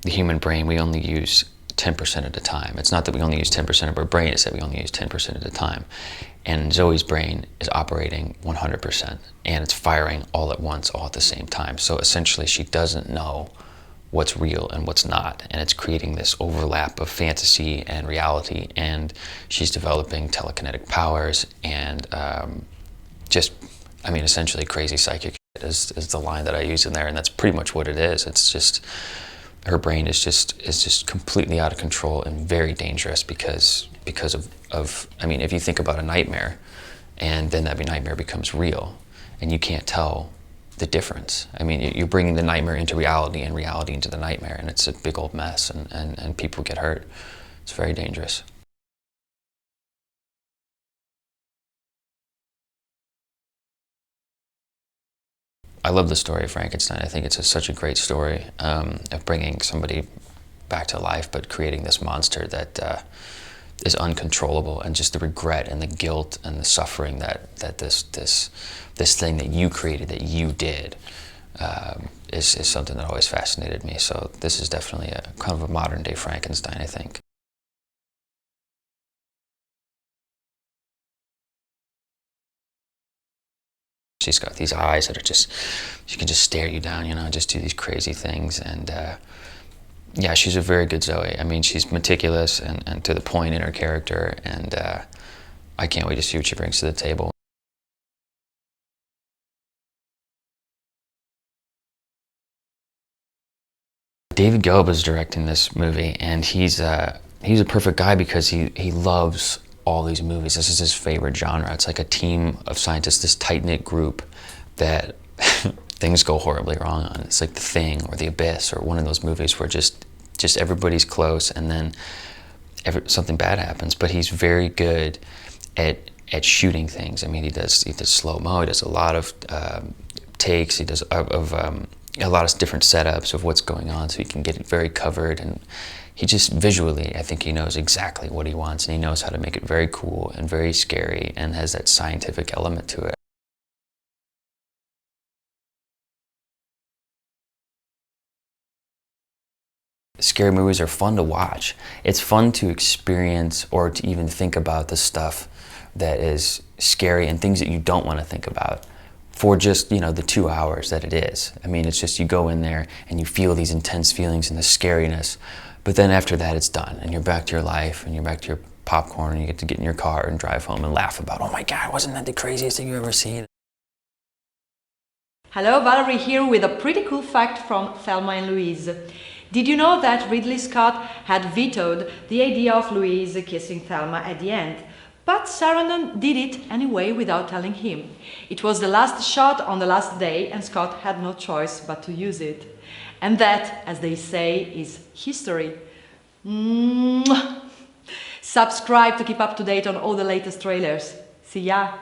the human brain, we only use 10% at a time. It's not that we only use 10% of our brain, it's that we only use 10% at a time. And Zoe's brain is operating 100%, and it's firing all at once, all at the same time. So essentially she doesn't know what's real and what's not, and it's creating this overlap of fantasy and reality, and she's developing telekinetic powers and essentially crazy psychic is the line that I use in there, and that's pretty much what it is. It's just, her brain is just completely out of control and very dangerous because of if you think about a nightmare, and then that nightmare becomes real, and you can't tell the difference. You're bringing the nightmare into reality and reality into the nightmare, and it's a big old mess, and people get hurt. It's very dangerous. I love the story of Frankenstein. I think it's such a great story of bringing somebody back to life, but creating this monster that is uncontrollable, and just the regret and the guilt and the suffering that this thing that you created, that you did, is something that always fascinated me. So this is definitely a kind of a modern day Frankenstein, I think. She's got these eyes that are just, she can just stare you down, just do these crazy things. And yeah, she's a very good Zoe. She's meticulous and to the point in her character, and I can't wait to see what she brings to the table. David Gelb is directing this movie, and he's a perfect guy because he loves all these movies. This is his favorite genre. It's like a team of scientists, this tight-knit group that things go horribly wrong on. It's like The Thing or The Abyss or one of those movies where just everybody's close, and then something bad happens. But he's very good at shooting things. He does slow-mo, he does a lot of takes, he does a lot of different setups of what's going on, so he can get it very covered. And he just visually, I think he knows exactly what he wants, and he knows how to make it very cool and very scary, and has that scientific element to it. Scary movies are fun to watch. It's fun to experience or to even think about the stuff that is scary and things that you don't want to think about for just, the 2 hours that it is. It's just, you go in there and you feel these intense feelings and the scariness, but then after that it's done, and you're back to your life, and you're back to your popcorn, and you get to get in your car and drive home and laugh about, oh my God, wasn't that the craziest thing you've ever seen? Hello, Valerie here with a pretty cool fact from Thelma and Louise. Did you know that Ridley Scott had vetoed the idea of Louise kissing Thelma at the end? But Sarandon did it anyway without telling him. It was the last shot on the last day, and Scott had no choice but to use it. And that, as they say, is history. Mwah! Subscribe to keep up to date on all the latest trailers. See ya!